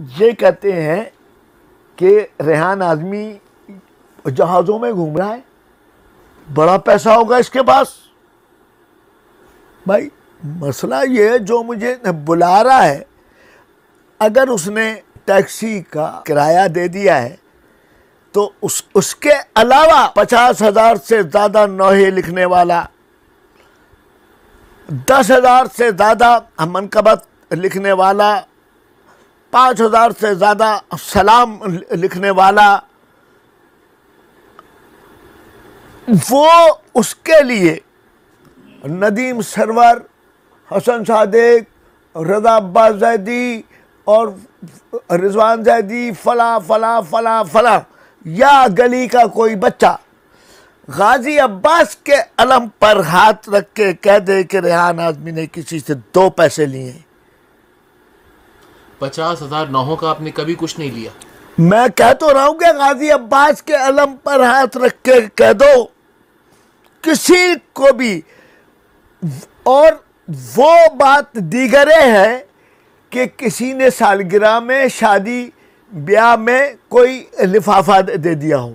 ये कहते हैं कि रेहान आज़मी जहाज़ों में घूम रहा है, बड़ा पैसा होगा इसके पास। भाई मसला ये है, जो मुझे बुला रहा है, अगर उसने टैक्सी का किराया दे दिया है तो उसके अलावा 50,000 से ज़्यादा नोहे लिखने वाला, 10,000 से ज़्यादा मनकबत लिखने वाला, 5,000 से ज़्यादा सलाम लिखने वाला, वो उसके लिए नदीम सरवर, हसन सादिक, रज़ा अब्बास ज़ैदी और रिजवान ज़ैदी, फला फला फला फला, या गली का कोई बच्चा गाजी अब्बास के अलम पर हाथ रख के कह दे कि रेहान आज़मी ने किसी से 2 पैसे लिए। 50,000 नौहों का आपने कभी कुछ नहीं लिया। मैं कह तो रहा हूं कि गाजी अब्बास के अलम पर हाथ रख के कह दो किसी को भी। और वो बात दीगरे है कि किसी ने सालगिरह में, शादी ब्याह में कोई लिफाफा दे दिया हो,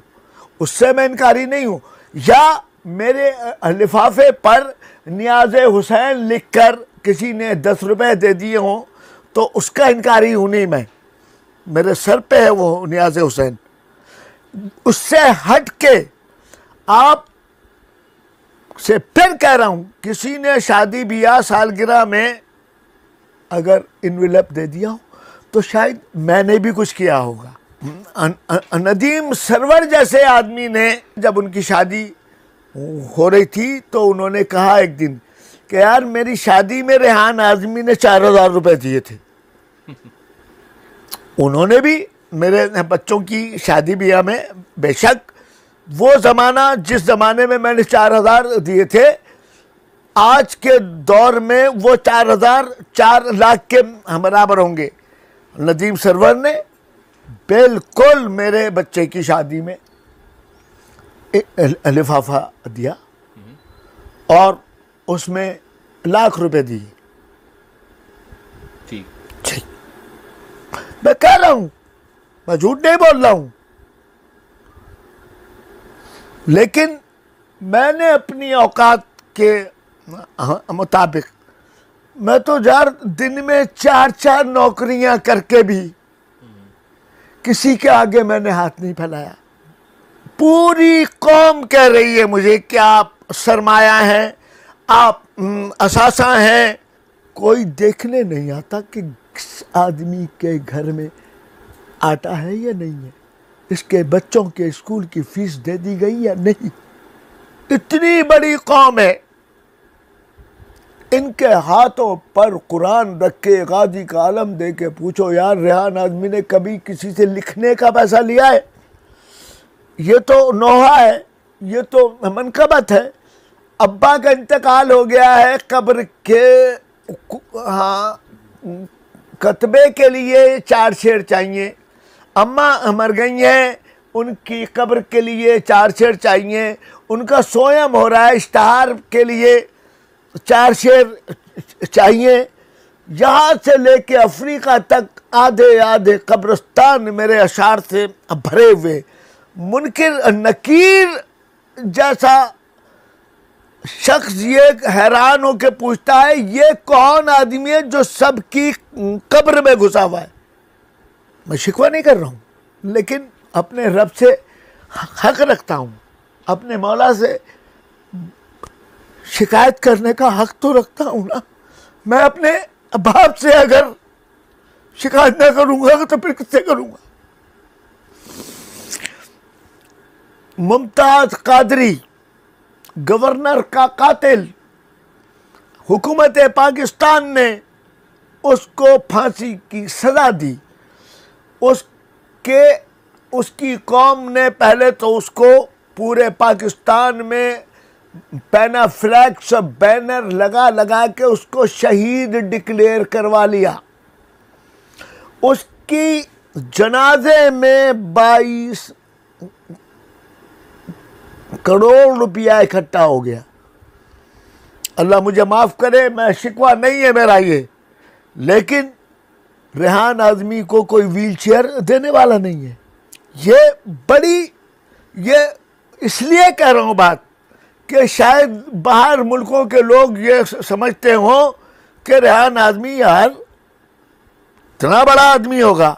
उससे मैं इनकारी नहीं हूं, या मेरे लिफाफे पर नियाज़ हुसैन लिखकर किसी ने 10 रुपए दे दिए हों तो उसका इनकारी हूं नहीं मैं, मेरे सर पे है वो नियाज़ हुसैन। उससे हट के आप से फिर कह रहा हूं, किसी ने शादी ब्याह सालगिरह में अगर इन्वेलप दे दिया हो तो शायद मैंने भी कुछ किया होगा। नदीम सरवर जैसे आदमी ने जब उनकी शादी हो रही थी तो उन्होंने कहा एक दिन कि यार मेरी शादी में रेहान आज़मी ने 4,000 रुपए दिए थे। उन्होंने भी मेरे बच्चों की शादी ब्याह में, बेशक वो ज़माना जिस ज़माने में मैंने 4,000 दिए थे, आज के दौर में वो 4,000 4 लाख के बराबर होंगे। नदीम सरवर ने बिल्कुल मेरे बच्चे की शादी में लिफाफा दिया और उसमें लाख रुपए दिए। ठीक, मैं कह रहा हूं, मैं झूठ नहीं बोल रहा हूं, लेकिन मैंने अपनी औकात के मुताबिक, मैं तो यार दिन में 4-4 नौकरियां करके भी किसी के आगे मैंने हाथ नहीं फैलाया। पूरी कौम कह रही है मुझे कि आप सरमाया हैं, आप असासा हैं। कोई देखने नहीं आता कि किस आदमी के घर में आटा है या नहीं है, इसके बच्चों के स्कूल की फीस दे दी गई या नहीं। इतनी बड़ी कौम है, इनके हाथों पर कुरान रख के गाजी का आलम दे के पूछो यार रेहान आज़मी ने कभी किसी से लिखने का पैसा लिया है? ये तो नोहा है, ये तो मनकबत है। अब्बा का इंतकाल हो गया है, कब्र के कतबे के लिए 4 शेर चाहिए। अम्मा मर गई हैं, उनकी कब्र के लिए 4 शेर चाहिए। उनका सोयम हो रहा है, इश्तहार के लिए 4 शेर चाहिए। यहाँ से लेके अफ्रीका तक आधे आधे कब्रिस्तान मेरे अशार से भरे हुए। मुनकिर नकीर जैसा शख्स ये हैरान होकर पूछता है ये कौन आदमी है जो सबकी कब्र में घुसा हुआ है। मैं शिकवा नहीं कर रहा हूँ, लेकिन अपने रब से हक रखता हूँ, अपने मौला से शिकायत करने का हक तो रखता हूँ ना। मैं अपने बाप से अगर शिकायत ना करूँगा तो फिर किससे करूँगा? मुमताज़ कादरी, गवर्नर का कातिल, हुकूमत पाकिस्तान ने उसको फांसी की सज़ा दी। उसकी कौम ने पहले तो उसको पूरे पाकिस्तान में पैनाफ्लैक्स बैनर लगा लगा के उसको शहीद डिक्लेयर करवा लिया। उसकी जनाजे में 22 करोड़ रुपया इकट्ठा हो गया। अल्लाह मुझे माफ़ करे, मैं शिकवा नहीं है मेरा ये, लेकिन रेहान आज़मी को कोई व्हीलचेयर देने वाला नहीं है। ये इसलिए कह रहा हूँ बात कि शायद बाहर मुल्कों के लोग ये समझते हों कि रेहान आज़मी यार इतना बड़ा आदमी होगा।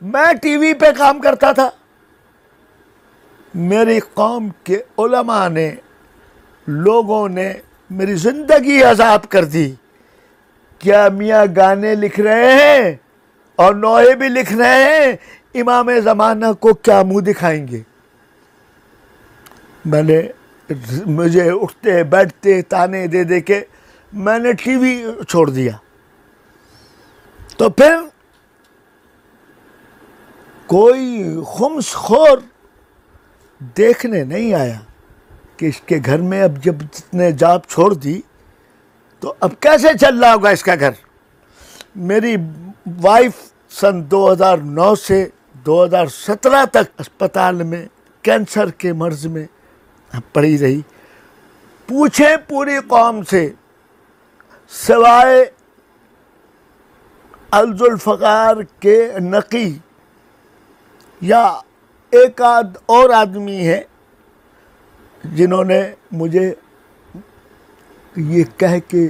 मैं टीवी पे काम करता था, मेरी कौम के उलमा ने, लोगों ने मेरी ज़िंदगी आज़ाद कर दी। क्या मियाँ गाने लिख रहे हैं और नोहे भी लिख रहे हैं, इमाम ज़माना को क्या मुंह दिखाएंगे। मुझे उठते बैठते ताने दे दे के मैंने टीवी छोड़ दिया। तो फिर कोई खुम्सखोर देखने नहीं आया कि इसके घर में अब जब जितने जॉब छोड़ दी तो अब कैसे चल रहा होगा इसका घर। मेरी वाइफ सन 2009 से 2017 तक अस्पताल में कैंसर के मर्ज में पड़ी रही। पूछे पूरी कौम से, सिवाय अल-जुल्फ़कार के नकी या एक आध और आदमी है जिन्होंने मुझे ये कह के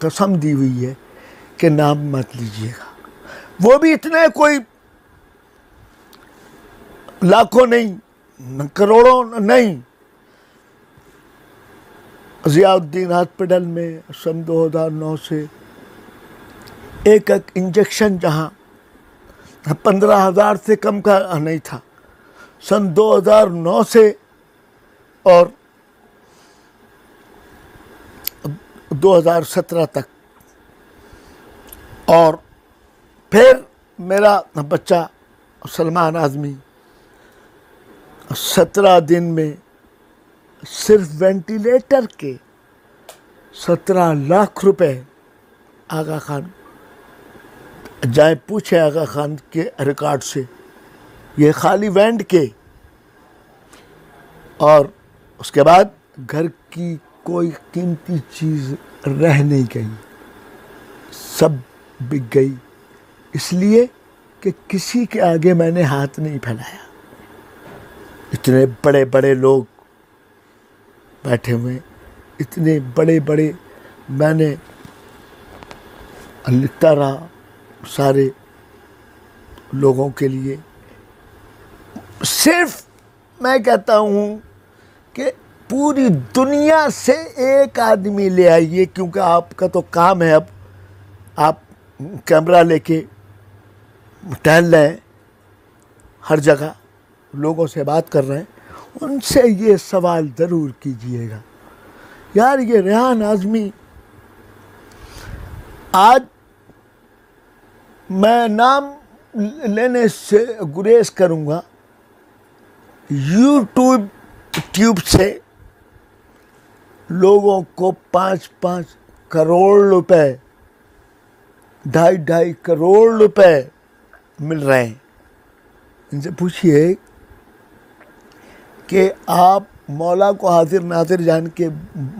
कसम दी हुई है कि नाम मत लीजिएगा। वो भी इतने कोई लाखों नहीं, करोड़ों नहीं। ज़ियाउद्दीन हॉस्पिटल में सन 2009 से एक इंजेक्शन जहाँ 15,000 से कम का नहीं था, सन 2009 से और 2017 तक। और फिर मेरा बच्चा सलमान आज़मी 17 दिन में सिर्फ वेंटिलेटर के 17 लाख रुपए आगा खान, जाए पूछे आगा खान के रिकॉर्ड से, ये खाली वेंट के। और उसके बाद घर की कोई कीमती चीज़ रह नहीं गई, सब बिक गई, इसलिए कि किसी के आगे मैंने हाथ नहीं फैलाया। इतने बड़े बड़े लोग बैठे हुए, इतने बड़े बड़े, मैंने लिखता रहा सारे लोगों के लिए। सिर्फ मैं कहता हूँ कि पूरी दुनिया से एक आदमी ले आइए, क्योंकि आपका तो काम है, अब आप कैमरा लेके टहल रहे हैं, हर जगह लोगों से बात कर रहे हैं, उनसे ये सवाल ज़रूर कीजिएगा, यार ये रेहान आज़मी, आज मैं नाम लेने से गुरेज करूँगा, यूट्यूब से लोगों को 5-5 करोड़ रुपए, 2.5 करोड़ रुपए मिल रहे हैं। इनसे पूछिए कि आप मौला को हाजिर नाजिर जान के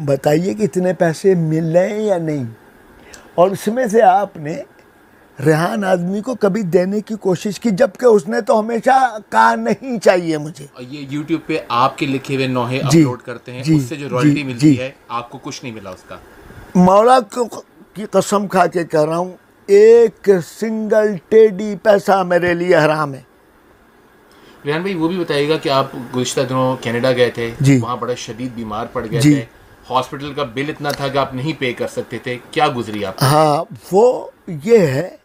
बताइए कि इतने पैसे मिल रहे हैं या नहीं। और इसमें से आपने रेहान आज़मी को कभी देने की कोशिश की, जबकि उसने तो हमेशा कहा नहीं चाहिए मुझे। ये YouTube पे आपके लिखे हुए नोहे अपलोड करते हैं, उससे जो रॉयल्टी मिलती है आपको कुछ नहीं मिला उसका। मौला की कसम खा के कह रहा हूँ, एक सिंगल टेडी पैसा मेरे लिए हराम है। रेहान भाई, वो भी बताइएगा कि आप गुज़िश्ता दिनों कनाडा गए थे, वहाँ बड़ा शदीद बीमार पड़ गए थे, हॉस्पिटल का बिल इतना था कि आप नहीं पे कर सकते थे, क्या गुजरी आप? हाँ, वो ये है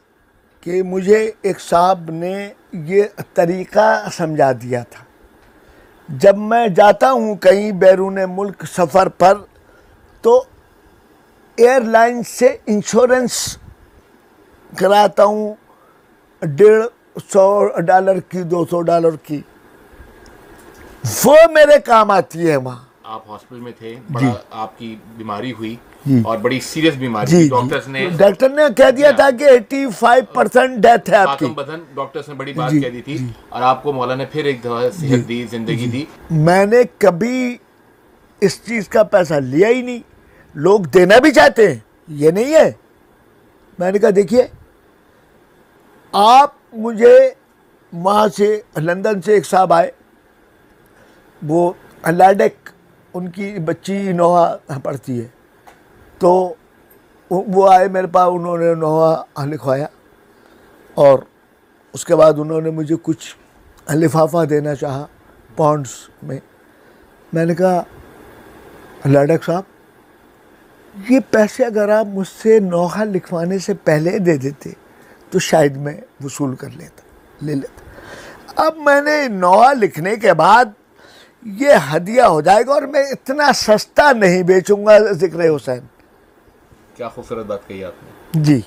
कि मुझे एक साहब ने ये तरीक़ा समझा दिया था। जब मैं जाता हूँ कहीं बैरून मुल्क सफ़र पर, तो एयरलाइन से इंश्योरेंस कराता हूँ $150 की, $200 की, वो मेरे काम आती है। वहाँ आप हॉस्पिटल में थे, बड़ा आपकी बीमारी हुई और बड़ी सीरियस बीमारी, डॉक्टर ने कह दिया था कि 85% डेथ है आपकी। डॉक्टर्स ने बड़ी बात कह दी थी और आपको मौला ने फिर एक दफा सेहत दी, जिंदगी दी। मैंने कभी इस चीज़ का पैसा लिया ही नहीं। लोग देना भी चाहते हैं, ये नहीं है। मैंने कहा देखिए, आप मुझे वहाँ से लंदन से एक साहब आए, वो लाडेक उनकी बच्ची नोहा पढ़ती है, तो वो आए मेरे पास, उन्होंने नोहा लिखवाया और उसके बाद उन्होंने मुझे कुछ लिफाफा देना चाहा पॉन्ड्स में। मैंने कहा लाडक साहब, ये पैसे अगर आप मुझसे नोहा लिखवाने से पहले दे देते तो शायद मैं वसूल कर ले लेता। अब मैंने नोहा लिखने के बाद ये हदिया हो जाएगा और मैं इतना सस्ता नहीं बेचूंगा ज़िक्र हुसैन। क्या खूबसूरत बात कही आपने जी।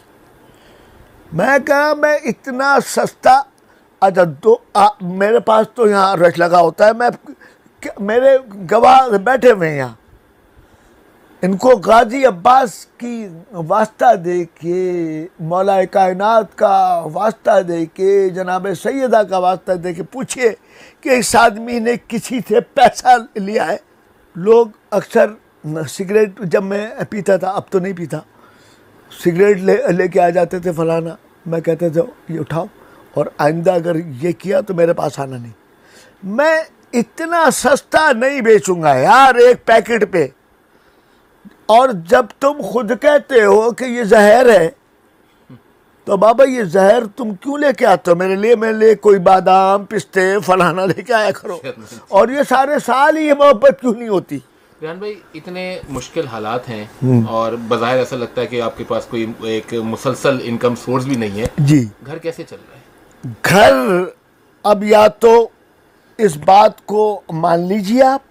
मैं कहा मैं इतना सस्ता, अच्छा तो मेरे पास तो यहाँ रश लगा होता है, मेरे गवाह बैठे हुए हैं यहाँ, इनको गाजी अब्बास की वास्ता दे के, मौला कायनात का वास्ता दे के, जनाब सैयदा का वास्ता दे के पूछिए कि इस आदमी ने किसी से पैसा लिया है। लोग अक्सर सिगरेट, जब मैं पीता था, अब तो नहीं पीता, सिगरेट लेके आ जाते थे फलाना, मैं कहते थे ये उठाओ और आइंदा अगर ये किया तो मेरे पास आना नहीं। मैं इतना सस्ता नहीं बेचूंगा यार एक पैकेट पे। और जब तुम खुद कहते हो कि ये जहर है, तो बाबा ये जहर तुम क्यों लेके आते हो मेरे लिए कोई बादाम पिस्ते फलाना लेके आया करो, और ये सारे साल ही ये मोहब्बत क्यों नहीं होती। रेहान भाई, इतने मुश्किल हालात हैं और बाज़ाहिर ऐसा लगता है कि आपके पास कोई एक मुसलसल इनकम सोर्स भी नहीं है जी। घर कैसे चल रहा है? घर अब या तो इस बात को मान लीजिए आप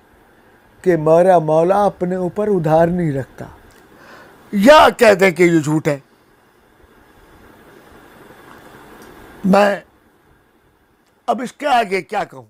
कि मेरा मौला अपने ऊपर उधार नहीं रखता, या कह दें कि ये झूठ है। मैं अब इसके आगे क्या कहूं।